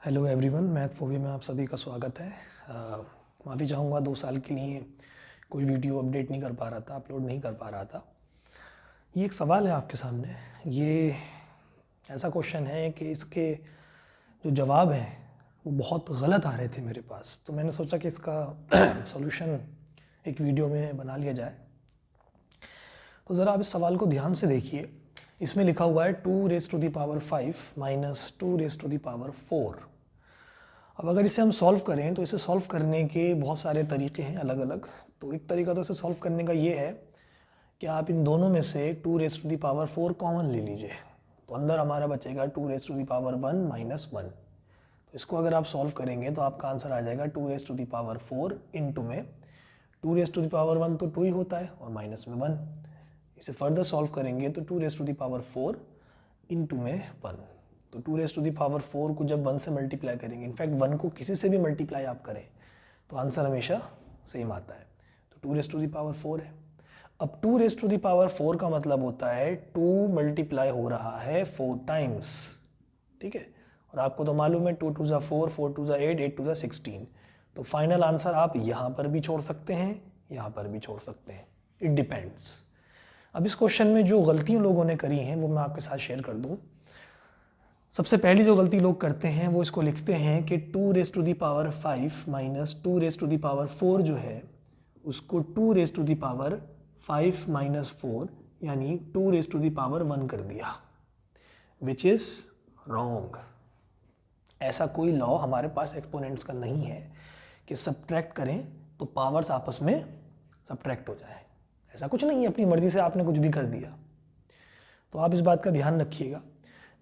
Hello everyone, math Phoebe में आप सभी का स्वागत है। माफ़ी चाहूँगा 2 साल के लिए कोई वीडियो अपडेट नहीं कर पा रहा था, अपलोड नहीं कर पा रहा था। ये एक सवाल है आपके सामने। ये ऐसा क्वेश्चन है कि इसके जो जवाब हैं वो बहुत गलत आ रहे थे मेरे पास, तो मैंने सोचा कि इसका सॉल्यूशन एक वीडियो में बना लिया जाए। तो ज़रा आप इस सवाल को ध्यान से देखिए। इसमें लिखा हुआ है 2⁵ माइनस 2⁴। अब अगर इसे हम सॉल्व करें तो इसे सॉल्व करने के बहुत सारे तरीके हैं अलग अलग। तो एक तरीका तो इसे सॉल्व करने का ये है कि आप इन दोनों में से 2⁴ कॉमन ले लीजिए, तो अंदर हमारा बचेगा 2⁴ माइनस 1। तो इसको अगर आप सॉल्व करेंगे तो आपका आंसर आ जाएगा 2⁴ इंटू में 2⁴ तो 2 ही होता है और माइनस में 1। इसे फर्दर सॉल्व करेंगे तो 2⁴ इंटू में 1। तो 2⁴ को जब 1 से मल्टीप्लाई करेंगे, इनफैक्ट 1 को किसी से भी मल्टीप्लाई आप करें तो आंसर हमेशा सेम आता है। तो 2⁴ है। अब 2⁴ का मतलब होता है 2 मल्टीप्लाई हो रहा है 4 टाइम्स, ठीक है। और आपको तो मालूम है 2 2 ज़ा 4, 4 2 ज़ा 8, 8 2 ज़ा 16। तो फाइनल आंसर आप यहाँ पर भी छोड़ सकते हैं, यहाँ पर भी छोड़ सकते हैं, इट डिपेंड्स। अब इस क्वेश्चन में जो गलतियाँ लोगों ने करी हैं वो मैं आपके साथ शेयर कर दूँ। सबसे पहली जो गलती लोग करते हैं वो इसको लिखते हैं कि 2⁵ माइनस 2⁴ जो है उसको 2⁵ माइनस 4 यानी 2⁴ कर दिया, विच इज़ रॉन्ग। ऐसा कोई लॉ हमारे पास एक्सपोनेंट्स का नहीं है कि सब्ट्रैक्ट करें तो पावर्स आपस में सब्ट्रैक्ट हो जाए। ऐसा कुछ नहीं है, अपनी मर्जी से आपने कुछ भी कर दिया। तो आप इस बात का ध्यान रखिएगा।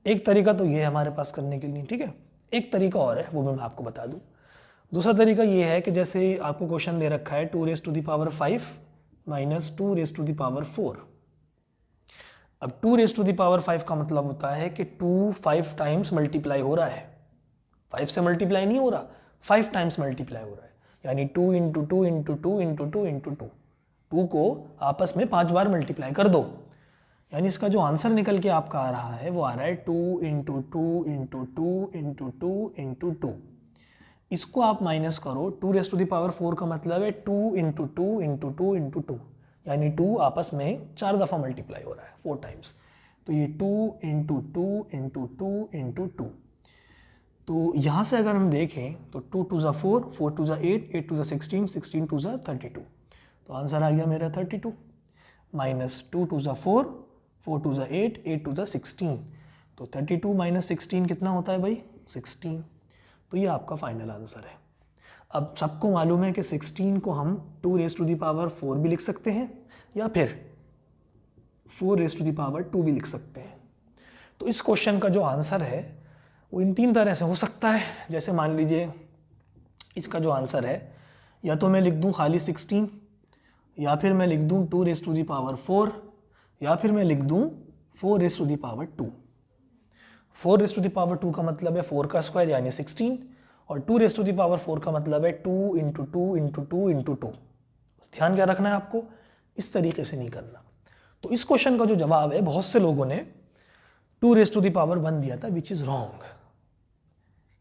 एक तरीका तो ये है हमारे पास करने के लिए, ठीक है। एक तरीका और है, वो भी मैं आपको बता दूं। दूसरा तरीका ये है कि जैसे आपको क्वेश्चन दे रखा है 2⁵ माइनस 2⁴। अब 2⁵ का मतलब होता है कि 2 5 टाइम्स मल्टीप्लाई हो रहा है। 5 से मल्टीप्लाई नहीं हो रहा, 5 टाइम्स मल्टीप्लाई हो रहा है, यानी 2 इंटू 2 इंटू 2 इंटू 2 इंटू 2। 2 को आपस में 5 बार मल्टीप्लाई कर दो, यानी इसका जो आंसर निकल के आपका आ रहा है वो आ रहा है 2 इंटू 2 इंटू 2 इंटू 2 इंटू 2। इसको आप माइनस करो, 2⁴ का मतलब है 2 इंटू 2 इंटू 2 इंटू 2, यानी 2 आपस में 4 दफ़ा मल्टीप्लाई हो रहा है, 4 टाइम्स। तो ये 2 इंटू 2 इंटू 2 इंटू 2। तो यहाँ से अगर हम देखें तो 2 2 ज़ा 4, 4 2 ज़ा 8, 8 2 ज़ा 16, 16 2 ज़ा 32। तो आंसर आ गया मेरा 32 माइनस 2 2 ज़ा 4, 4 2 ज़ा 8, 8 2 ज़ा 16। तो 32 माइनस 16 कितना होता है भाई? 16। तो ये आपका फाइनल आंसर है। अब सबको मालूम है कि 16 को हम 2⁴ भी लिख सकते हैं या फिर 4⁴ भी लिख सकते हैं। तो इस क्वेश्चन का जो आंसर है वो इन 3 तरह से हो सकता है। जैसे मान लीजिए इसका जो आंसर है, या तो मैं लिख दूं खाली 16, या फिर मैं लिख दूं 2⁴, या फिर मैं लिख दूं 4⁴2। 4⁴2 का मतलब है 4 का स्क्वायर यानी 16, और 2⁴4 का मतलब है 2 इंटू 2 इंटू 2 इंटू 2। बस ध्यान क्या रखना है आपको, इस तरीके से नहीं करना। तो इस क्वेश्चन का जो जवाब है, बहुत से लोगों ने 2⁴1 दिया था, विच इज़ रॉन्ग।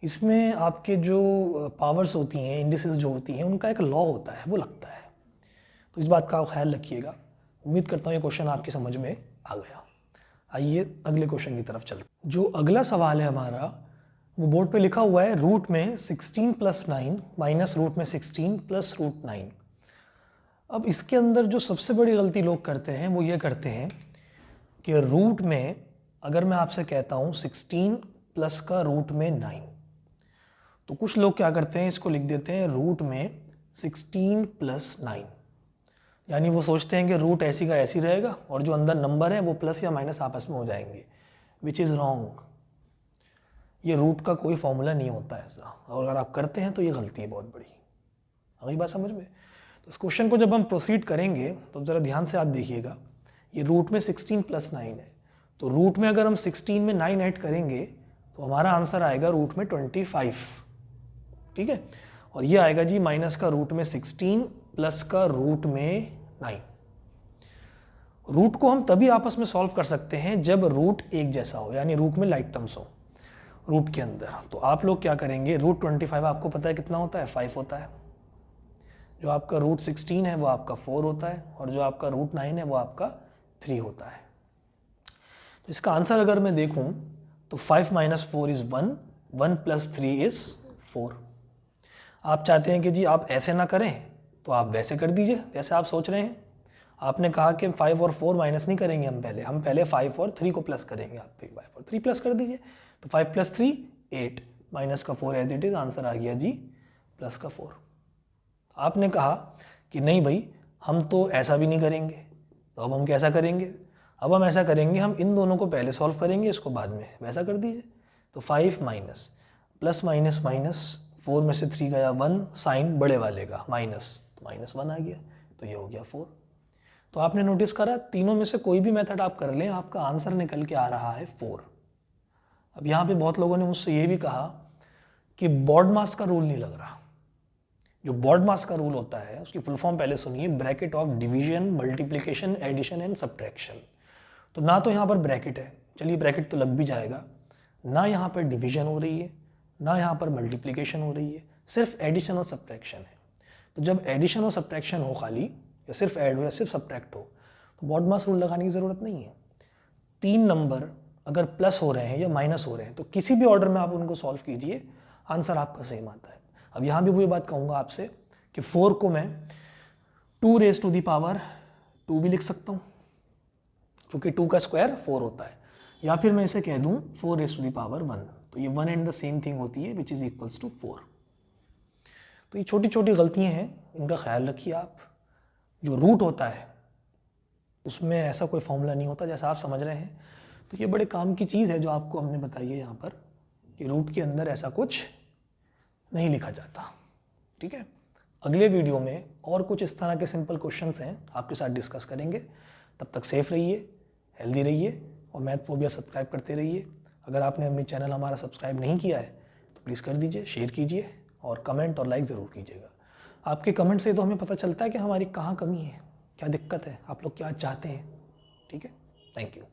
इसमें आपके जो पावर्स होती हैं, इंडिसेस जो होती हैं, उनका एक लॉ होता है, वो लगता है। तो इस बात का आप ख्याल रखिएगा। उम्मीद करता हूँ ये क्वेश्चन आपकी समझ में आ गया। आइए अगले क्वेश्चन की तरफ चलते हैं। जो अगला सवाल है हमारा, वो बोर्ड पे लिखा हुआ है रूट में 16 प्लस 9 माइनस रूट में 16 प्लस रूट 9। अब इसके अंदर जो सबसे बड़ी गलती लोग करते हैं वो ये करते हैं कि रूट में, अगर मैं आपसे कहता हूँ 16 प्लस का रूट में 9, तो कुछ लोग क्या करते हैं, इसको लिख देते हैं रूट में 16 प्लस 9, यानी वो सोचते हैं कि रूट ऐसी का ऐसी रहेगा और जो अंदर नंबर है वो प्लस या माइनस आपस में हो जाएंगे, विच इज़ रॉन्ग। ये रूट का कोई फॉर्मूला नहीं होता ऐसा, और अगर आप करते हैं तो ये गलती है बहुत बड़ी। अगली बात समझ में। तो इस क्वेश्चन को जब हम प्रोसीड करेंगे तो ज़रा ध्यान से आप देखिएगा, ये रूट में 16 प्लस 9 है, तो रूट में अगर हम 16 में 9 ऐड करेंगे तो हमारा आंसर आएगा रूट में 25, ठीक है। और ये आएगा जी माइनस का रूट में 16 प्लस का रूट में 9। रूट को हम तभी आपस में सॉल्व कर सकते हैं जब रूट एक जैसा हो, यानी रूट में लाइक टर्म्स हो। रूट के अंदर। तो आप लोग क्या करेंगे, रूट 25 आपको पता है कितना होता है, 5 होता है। जो आपका रूट 16 है वो आपका 4 होता है, और जो आपका रूट 9 है वो आपका 3 होता है। तो इसका आंसर अगर मैं देखूं तो 5 - 4 इज़ 1, 1 + 3 इज़ 4। आप चाहते हैं कि जी आप ऐसे ना करें तो आप वैसे कर दीजिए जैसे आप सोच रहे हैं। आपने कहा कि 5 और 4 माइनस नहीं करेंगे, हम पहले 5 और 3 को प्लस करेंगे। आप 5 और 3 प्लस कर दीजिए, तो 5 + 3 8, माइनस का 4 एज इट इज़, आंसर आ गया जी प्लस का 4। आपने कहा कि नहीं भाई हम तो ऐसा भी नहीं करेंगे, तो अब हम कैसा करेंगे, अब हम ऐसा करेंगे, हम इन दोनों को पहले सॉल्व करेंगे, इसको बाद में, वैसा कर दीजिए। तो 5 माइनस प्लस माइनस माइनस 4 में से 3 गया 1, साइन बड़े वाले का माइनस, तो -1 आ गया, तो ये हो गया 4। तो आपने नोटिस करा तीनों में से कोई भी मेथड आप कर लें, आपका आंसर निकल के आ रहा है 4। अब यहाँ पे बहुत लोगों ने मुझसे ये भी कहा कि BODMAS का रूल नहीं लग रहा। जो BODMAS का रूल होता है उसकी फुल फॉर्म पहले सुनिए, bracket of division, multiplication, addition and subtraction. तो ना तो यहाँ पर ब्रैकेट है, चलिए ब्रैकेट तो लग भी जाएगा, ना यहाँ पर डिवीजन हो रही है, ना यहाँ पर मल्टीप्लिकेशन हो रही है, सिर्फ एडिशन और सब्ट्रैक्शन है। तो जब एडिशन और सब्ट्रैक्शन हो खाली, या सिर्फ ऐड हो या सिर्फ सब्ट्रैक्ट हो, तो BODMAS रूल लगाने की ज़रूरत नहीं है। 3 नंबर अगर प्लस हो रहे हैं या माइनस हो रहे हैं तो किसी भी ऑर्डर में आप उनको सॉल्व कीजिए, आंसर आपका सेम आता है। अब यहाँ भी वही बात कहूँगा आपसे कि 4 को मैं 2 भी लिख सकता हूँ, क्योंकि 2 का स्क्वायर 4 होता है, या फिर मैं इसे कह दूँ 4⁻1, तो ये 1 एंड द सेम थिंग होती है, विच इज़ इक्वल्स टू 4। तो ये छोटी छोटी गलतियाँ हैं, इनका ख्याल रखिए आप। जो रूट होता है उसमें ऐसा कोई फॉर्मूला नहीं होता जैसा आप समझ रहे हैं। तो ये बड़े काम की चीज़ है जो आपको हमने बताई है यहाँ पर, कि रूट के अंदर ऐसा कुछ नहीं लिखा जाता। ठीक है, अगले वीडियो में और कुछ इस तरह के सिंपल क्वेश्चंस हैं आपके साथ डिस्कस करेंगे। तब तक सेफ रहिए, हेल्दी रहिए और मैथफोबिया सब्सक्राइब करते रहिए। अगर आपने अपनी चैनल हमारा सब्सक्राइब नहीं किया है तो प्लीज़ कर दीजिए, शेयर कीजिए और कमेंट और लाइक ज़रूर कीजिएगा। आपके कमेंट से तो हमें पता चलता है कि हमारी कहाँ कमी है, क्या दिक्कत है, आप लोग क्या चाहते हैं। ठीक है, थैंक यू।